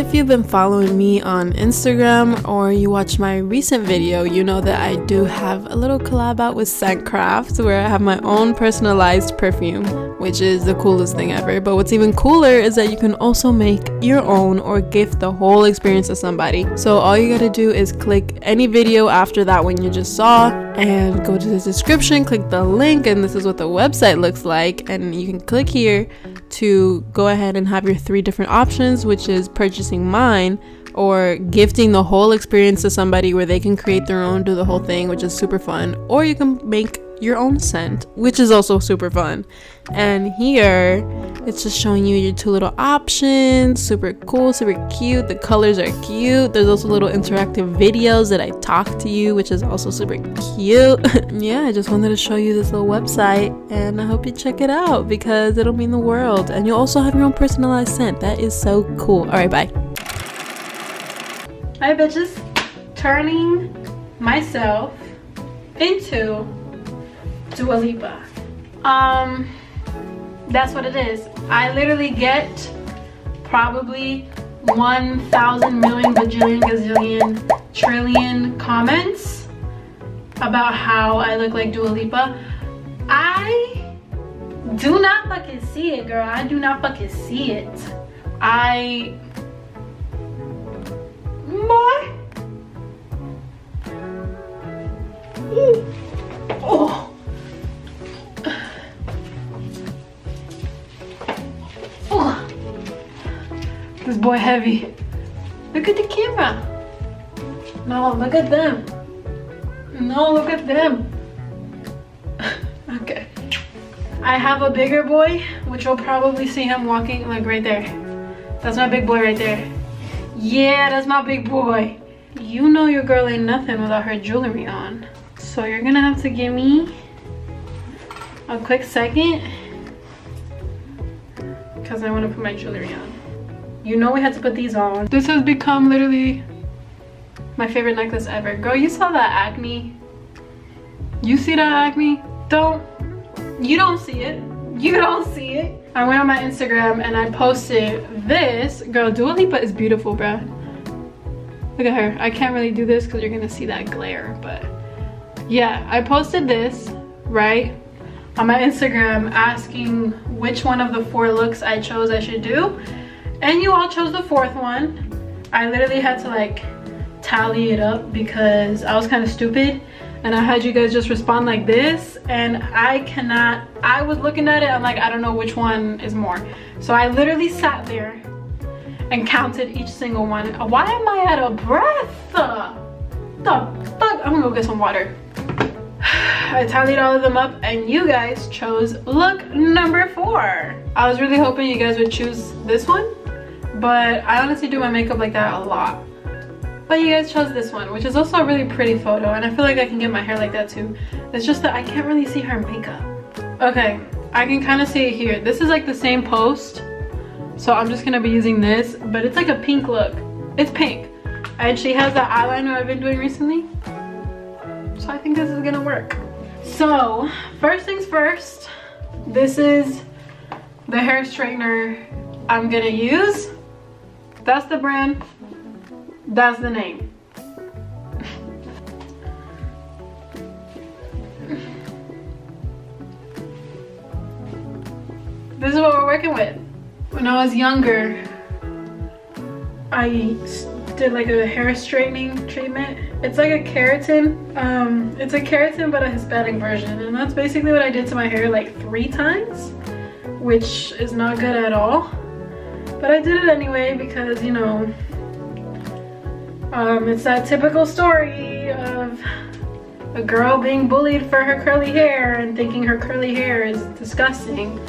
if you've been following me on Instagram or you watched my recent video, you know that I do have a little collab out with Scentcraft where I have my own personalized perfume, which is the coolest thing ever. But what's even cooler is that you can also make your own or gift the whole experience to somebody. So all you gotta do is click any video after that one you just saw and go to the description, click the link, and this is what the website looks like, and you can click here to go ahead and have your 3 different options, which is purchasing mine or gifting the whole experience to somebody where they can create their own, do the whole thing, which is super fun, or you can make your own scent, which is also super fun. And here it's just showing you your 2 little options. Super cool, super cute. The colors are cute. There's also little interactive videos that I talk to you, which is also super cute. Yeah, I just wanted to show you this little website, and I hope you check it out because it'll mean the world. And you'll also have your own personalized scent. That is so cool. All right, bye. Hi bitches, turning myself into Dua Lipa. That's what it is. I literally get probably 1,000 million bajillion gazillion trillion comments about how I look like Dua Lipa. I do not fucking see it, girl. I do not fucking see it. Oh. This boy heavy. Look at the camera. No, look at them. No, look at them. Okay. I have a bigger boy, which you'll probably see him walking like right there. That's my big boy right there. Yeah, that's my big boy. You know your girl ain't nothing without her jewelry on. So you're gonna have to give me a quick second because I want to put my jewelry on. You know we had to put these on. This has become literally my favorite necklace ever. Girl, you saw that acne? You see that acne? You don't see it. You don't see it. I went on my Instagram and I posted this. Girl, Dua Lipa is beautiful, bruh. Look at her. I can't really do this because you're gonna see that glare, but yeah, I posted this, right, on my Instagram asking which one of the 4 looks I chose I should do. And you all chose the 4th one. I literally had to like tally it up because I was kind of stupid and I had you guys just respond like this, and I was looking at it, I'm like, I don't know which one is more. So I literally sat there and counted each single one. Why am I out of breath? The fuck? I'm gonna go get some water. I tallied all of them up and you guys chose look number 4. I was really hoping you guys would choose this one, but I honestly do my makeup like that a lot. But you guys chose this one, which is also a really pretty photo, and I feel like I can get my hair like that too. It's just that I can't really see her makeup. Okay, I can kind of see it here. This is like the same post, so I'm just gonna be using this, but it's like a pink look. It's pink, and she has that eyeliner I've been doing recently, so I think this is gonna work. So first things first, this is the hair straightener I'm gonna use. That's the brand, that's the name. This is what we're working with. When I was younger, I did like a hair straightening treatment. It's like a keratin. It's a keratin but a Hispanic version, and that's basically what I did to my hair like 3 times, which is not good at all. But I did it anyway because, you know, it's that typical story of a girl being bullied for her curly hair and thinking her curly hair is disgusting.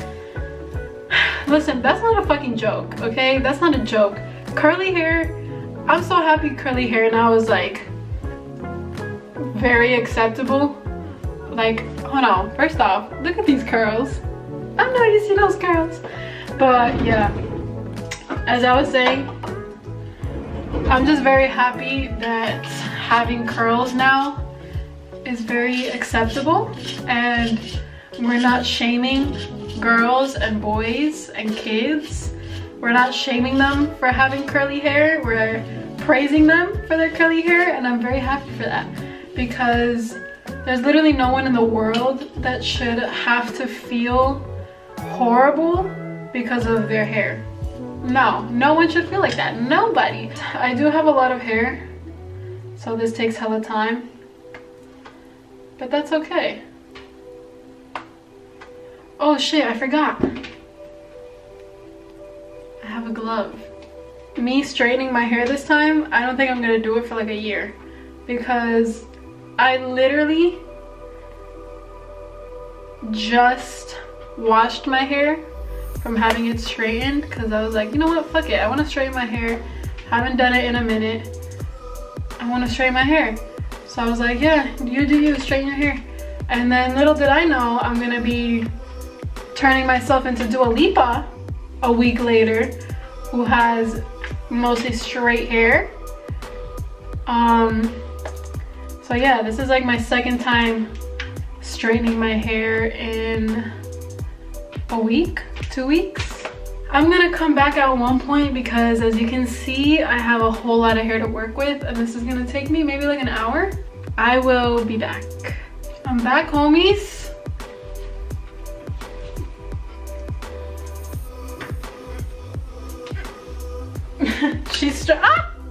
Listen, that's not a fucking joke, okay? That's not a joke. Curly hair, I'm so happy curly hair now is like very acceptable. Like, hold on, first off, look at these curls. I know you see those curls. But yeah, as I was saying, I'm just very happy that having curls now is very acceptable, and we're not shaming girls and boys and kids We're not shaming them for having curly hair. We're praising them for their curly hair, and I'm very happy for that, because there's literally no one in the world that should have to feel horrible because of their hair. No one should feel like that. Nobody. I do have a lot of hair, so this takes hella time, but that's okay. Oh shit, I forgot. I have a glove. Me straightening my hair this time, I don't think I'm gonna do it for like a year, because I literally just washed my hair from having it straightened, because I was like, you know what, fuck it, I want to straighten my hair. Haven't done it in a minute. I want to straighten my hair. So I was like, yeah, you do you, straighten your hair. And then little did I know, I'm gonna be turning myself into Dua Lipa a week later, who has mostly straight hair. So yeah, this is like my second time straightening my hair in a week, 2 weeks. I'm gonna come back at one point, because as you can see, I have a whole lot of hair to work with, and this is gonna take me maybe like an hour. I will be back. I'm back, homies.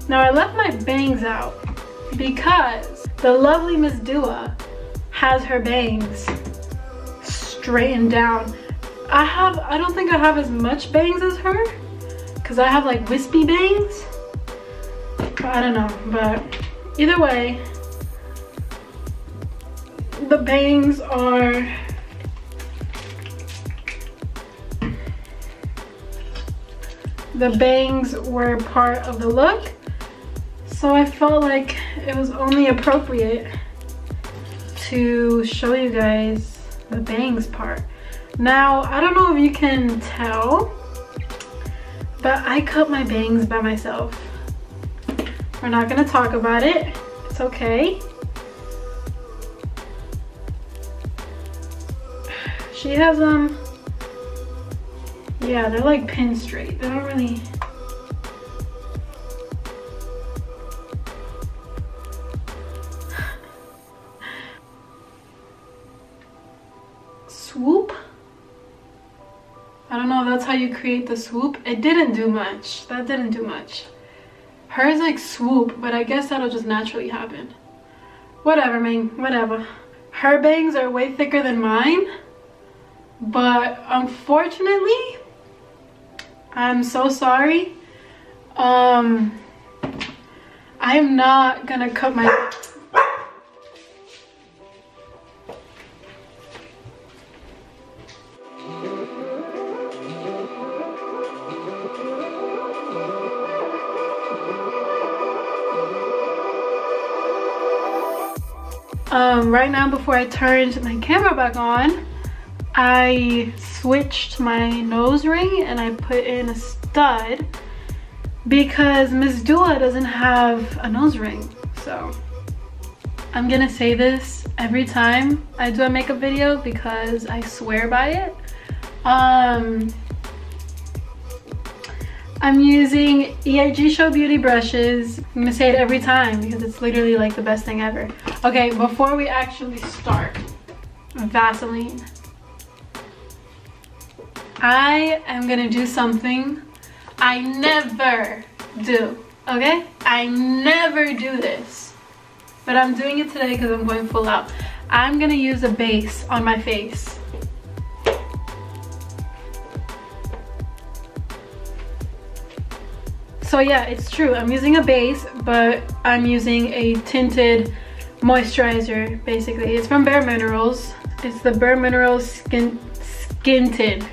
Now I left my bangs out because the lovely Miss Dua has her bangs straightened down. I don't think I have as much bangs as her, because I have like wispy bangs, but I don't know. But either way, the bangs are were part of the look, so I felt like it was only appropriate to show you guys the bangs part. Now, I don't know if you can tell, but I cut my bangs by myself. We're not gonna talk about it, it's okay. She has yeah, they're like pin straight. They don't really... Swoop? I don't know if that's how you create the swoop. It didn't do much. That didn't do much. Hers like swoop, but I guess that'll just naturally happen. Whatever, man, whatever. Her bangs are way thicker than mine, but unfortunately, I'm so sorry. I'm not gonna cut my... Right now, before I turned my camera back on, I switched my nose ring and I put in a stud, because Miss Dua doesn't have a nose ring. So I'm gonna say this every time I do a makeup video, because I swear by it. I'm using EIG Show Beauty brushes. I'm gonna say it every time because it's literally like the best thing ever. Okay, before we actually start, Vaseline. I am gonna do something I never do, okay? I never do this, but I'm doing it today because I'm going full out. I'm gonna use a base on my face. So yeah, it's true, I'm using a base, but I'm using a tinted moisturizer, basically. It's from Bare Minerals. It's the Bare Minerals Skinted.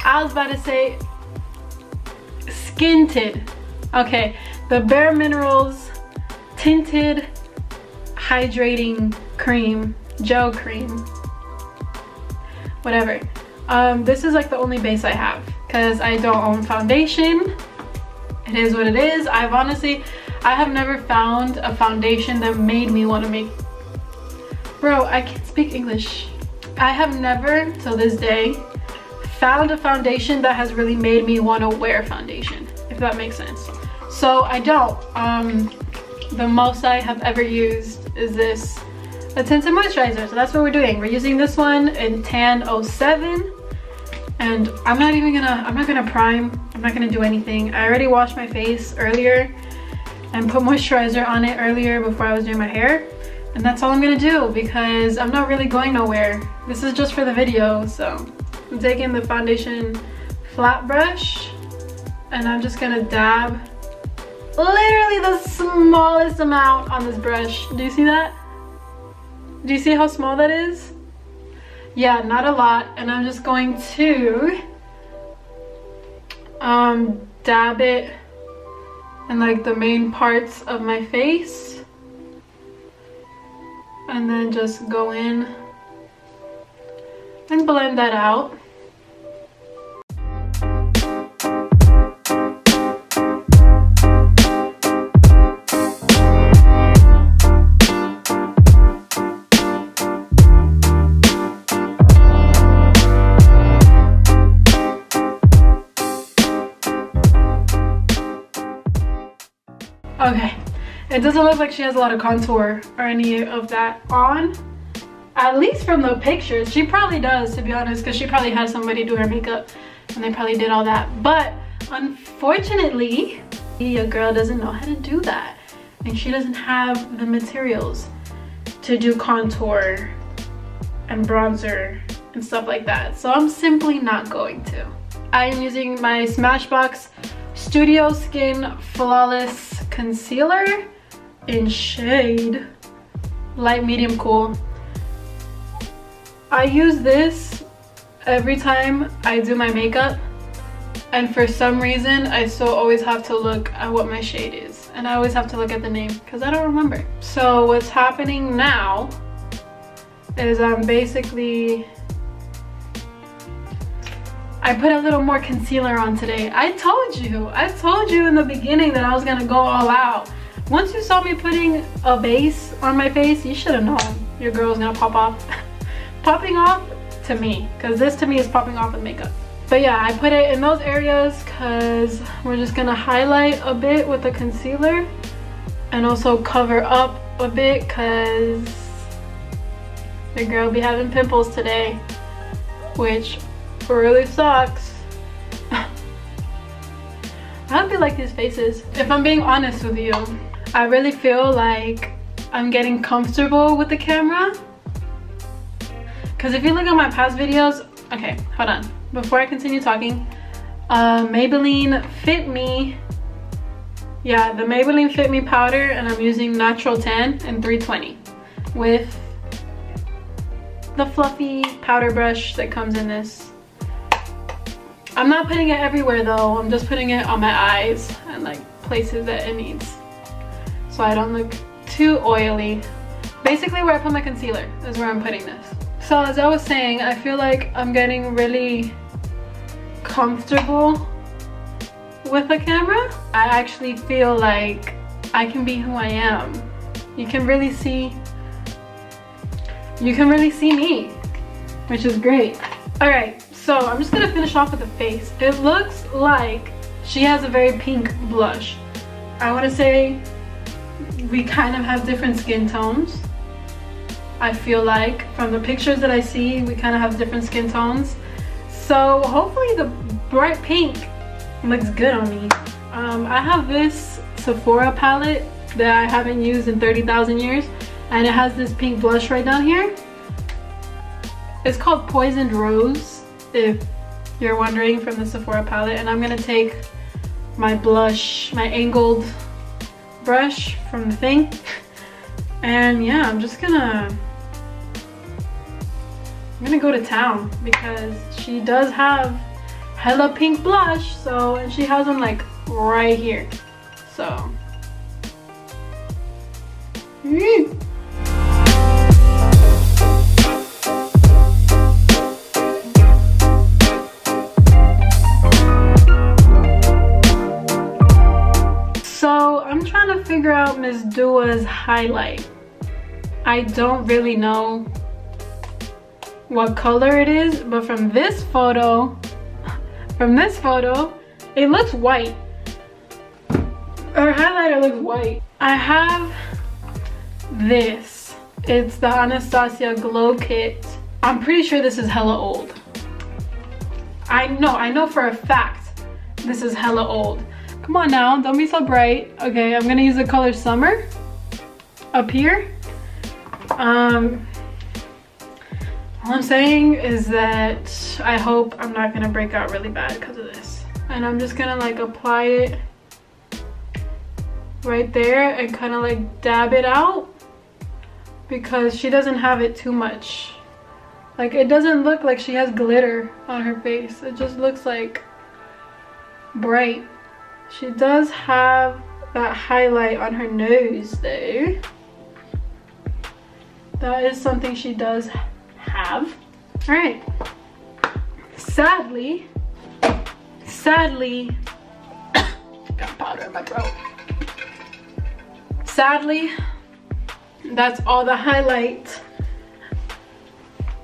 I was about to say Skinted. Okay, the Bare Minerals Tinted Hydrating Cream, Gel Cream, whatever. This is like the only base I have, because I don't own foundation. It is what it is. I have never found a foundation that made me want to make... Bro, I can't speak English. I have never, till this day, found a foundation that has really made me want to wear foundation, if that makes sense. So I don't. The most I have ever used is this, a tinted moisturizer. So that's what we're doing. We're using this one in Tan 07. And I'm not gonna prime. I'm not gonna do anything. I already washed my face earlier and put moisturizer on it earlier before I was doing my hair. And that's all I'm gonna do because I'm not really going nowhere. This is just for the video. So I'm taking the foundation flat brush and I'm just gonna dab literally the smallest amount on this brush. Do you see that? Do you see how small that is? Yeah, not a lot. And I'm just going to dab it in like the main parts of my face and then just go in and blend that out. Okay, it doesn't look like she has a lot of contour or any of that on, at least from the pictures. She probably does, to be honest, because she probably had somebody do her makeup and they probably did all that. But unfortunately, a girl doesn't know how to do that, and she doesn't have the materials to do contour and bronzer and stuff like that. So I'm simply not going to. I am using my Smashbox Studio Skin Flawless Concealer in shade Light Medium Cool. I use this every time I do my makeup, and for some reason I still always have to look at what my shade is, and I always have to look at the name because I don't remember. So what's happening now is I'm basically, I put a little more concealer on today. I told you in the beginning that I was gonna go all out. Once you saw me putting a base on my face, you should have known your girl was gonna pop off. Popping off to me, because this to me is popping off with makeup. But yeah, I put it in those areas because we're just gonna highlight a bit with the concealer and also cover up a bit because the girl be having pimples today, which really sucks. I hope you like these faces. If I'm being honest with you, I really feel like I'm getting comfortable with the camera. Because if you look at my past videos, okay, hold on. Before I continue talking, Maybelline Fit Me, yeah, the Maybelline Fit Me Powder, and I'm using Natural Tan in 320 with the fluffy powder brush that comes in this. I'm not putting it everywhere though. I'm just putting it on my eyes and like places that it needs, so I don't look too oily. Basically where I put my concealer is where I'm putting this. So as I was saying, I feel like I'm getting really comfortable with the camera. I actually feel like I can be who I am. You can really see me, which is great. All right. So I'm just gonna finish off with the face. It looks like she has a very pink blush. I wanna say we kind of have different skin tones. I feel like from the pictures that I see, we kind of have different skin tones. So hopefully the bright pink looks good on me. I have this Sephora palette that I haven't used in 30,000 years, and it has this pink blush right down here. It's called Poisoned Rose, if you're wondering, from the Sephora palette. And I'm gonna take my blush, my angled brush from the thing, and yeah, I'm gonna go to town because she does have hella pink blush. So, and she has them like right here, so I'm trying to figure out Miss Dua's highlight. I don't really know what color it is, but from this photo From this photo, it looks white. Her highlighter looks white. I have this. It's the Anastasia Glow Kit. I'm pretty sure this is hella old. I know for a fact this is hella old. Come on now, don't be so bright. Okay, I'm gonna use the color Summer up here. All I'm saying is that I hope I'm not gonna break out really bad because of this. And I'm just gonna like apply it right there and kind of like dab it out because she doesn't have it too much. Like, it doesn't look like she has glitter on her face. It just looks like bright. She does have that highlight on her nose though. That is something she does have. All right. Sadly, got powder in my throat. Sadly, that's all the highlight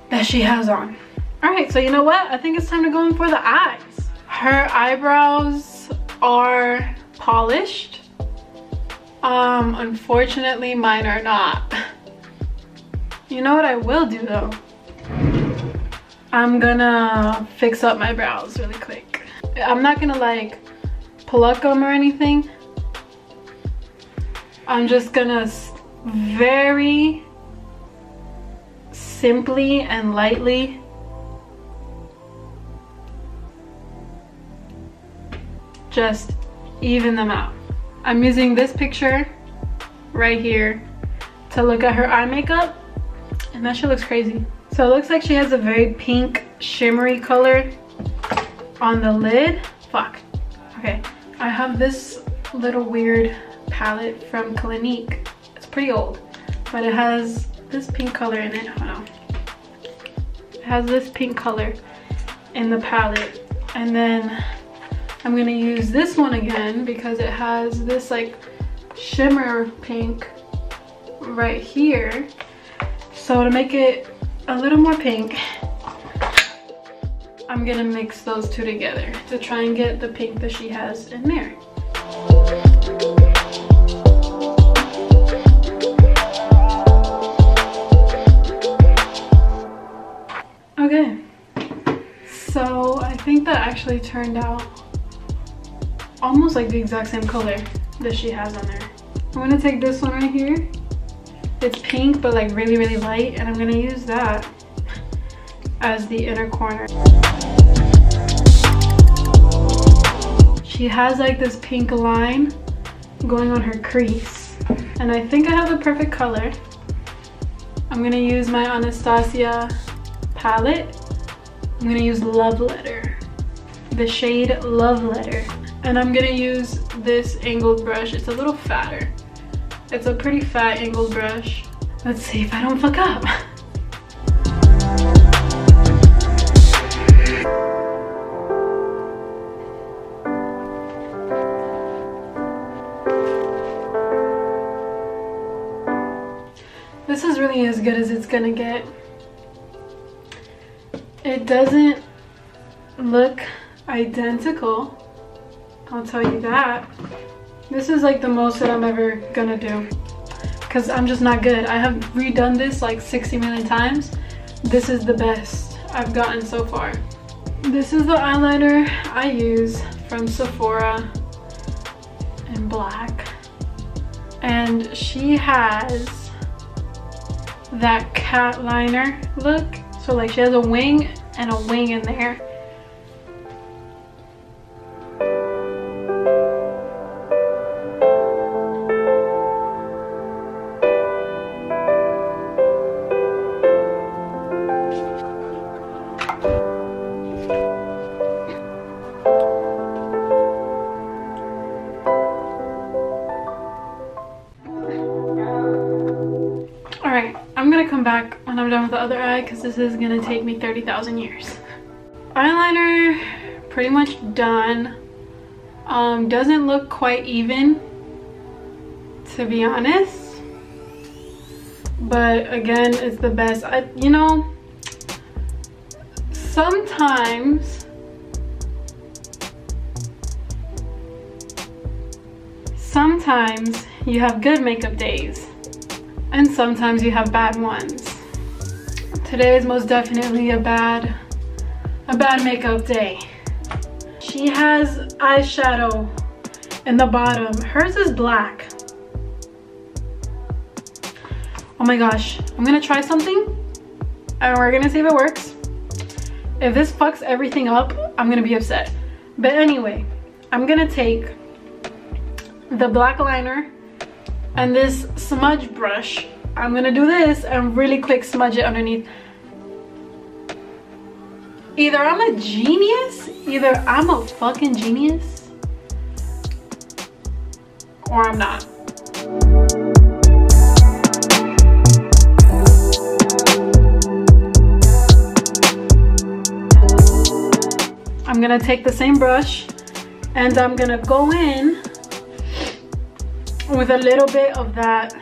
that she has on. All right, so you know what? I think it's time to go in for the eyes. Her eyebrows are polished. Unfortunately, mine are not. You know what I will do though? I'm gonna fix up my brows really quick. I'm not gonna like pluck them or anything. I'm just gonna very simply and lightly just even them out. I'm using this picture right here to look at her eye makeup, and that shit looks crazy. So it looks like she has a very pink shimmery color on the lid. Fuck. Okay, I have this little weird palette from Clinique. It's pretty old, but it has this pink color in it. I don't know. It has this pink color in the palette, and then I'm gonna use this one again because it has this like shimmer pink right here. So to make it a little more pink, I'm gonna mix those two together to try and get the pink that she has in there. Okay, so I think that actually turned out almost like the exact same color that she has on there. I'm gonna take this one right here. It's pink but like really light, and I'm gonna use that as the inner corner. She has like this pink line going on her crease, and I think I have the perfect color. I'm gonna use my Anastasia palette. I'm gonna use Love Letter, the shade Love Letter, and I'm gonna use this angled brush. It's a little fatter. It's a pretty fat angled brush. Let's see if I don't fuck up. This is really as good as it's gonna get. It doesn't look identical, I'll tell you that. This is like the most that I'm ever gonna do because I'm just not good. I have redone this like 60 million times. This is the best I've gotten so far. This is the eyeliner I use from Sephora in black, and she has that cat liner look. So like she has a wing and a wing in there. Alright, I'm gonna come back when I'm done with the other eye because this is gonna take me 30,000 years. Eyeliner pretty much done. Doesn't look quite even, to be honest, but again, it's the best. You know, sometimes sometimes you have good makeup days and sometimes you have bad ones. Today is most definitely a bad makeup day. She has eyeshadow in the bottom. Hers is black. Oh my gosh, I'm gonna try something and we're gonna see if it works. If this fucks everything up, I'm gonna be upset. But anyway, I'm gonna take the black liner and this smudge brush. I'm gonna do this and really quick smudge it underneath. Either I'm a genius, either I'm a fucking genius, or I'm not. I'm gonna take the same brush and I'm gonna go in with a little bit of that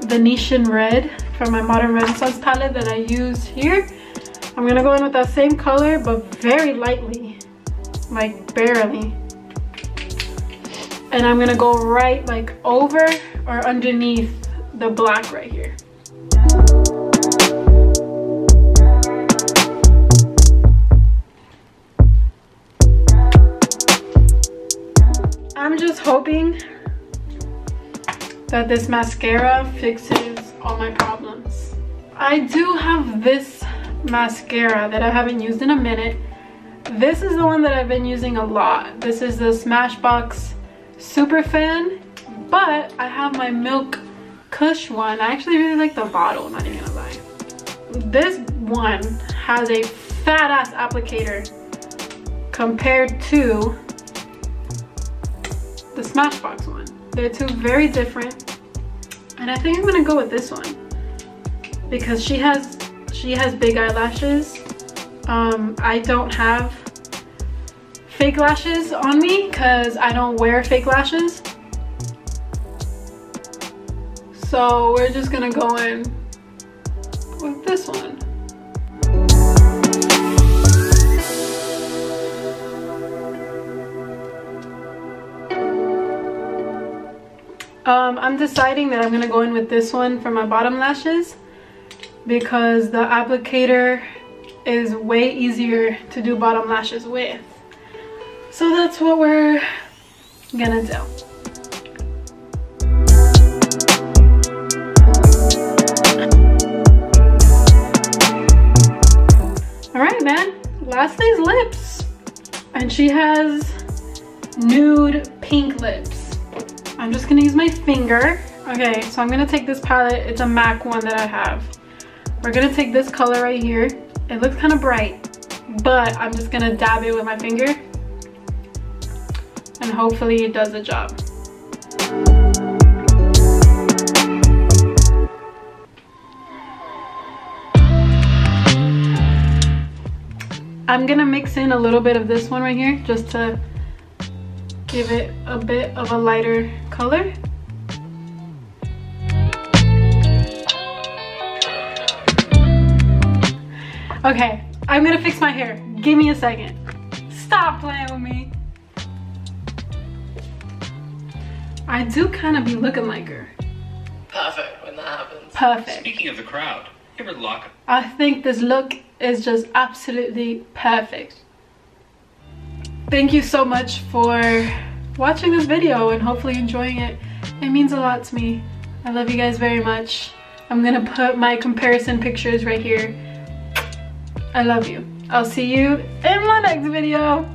Venetian red from my Modern Renaissance palette that I used here. I'm gonna go in with that same color but very lightly, like barely. And I'm gonna go right like over or underneath the black right here. I'm just hoping that this mascara fixes all my problems. I do have this mascara that I haven't used in a minute. This is the one that I've been using a lot. This is the Smashbox Super Fan, but I have my Milk Kush one. I actually really like the bottle, not even gonna lie. This one has a fat ass applicator compared to the Smashbox one. They're two very different, and I think I'm gonna go with this one because she has big eyelashes. I don't have fake lashes on me because I don't wear fake lashes, so we're just gonna go in with this one. I'm deciding that I'm gonna go in with this one for my bottom lashes because the applicator is way easier to do bottom lashes with. So that's what we're gonna do. Alright, man, lastly's lips. And she has nude pink lips. I'm just gonna use my finger. Okay, so I'm gonna take this palette. It's a MAC one that I have. We're gonna take this color right here. It looks kind of bright, but I'm just gonna dab it with my finger and hopefully it does the job. I'm gonna mix in a little bit of this one right here just to give it a bit of a lighter color. Okay, I'm gonna fix my hair. Give me a second. Stop playing with me. I do kind of be looking like her. Perfect when that happens. Perfect. Speaking of the crowd, favorite lock. I think this look is just absolutely perfect. Thank you so much for watching this video and hopefully enjoying it. It means a lot to me. I love you guys very much. I'm gonna put my comparison pictures right here. I love you. I'll see you in my next video.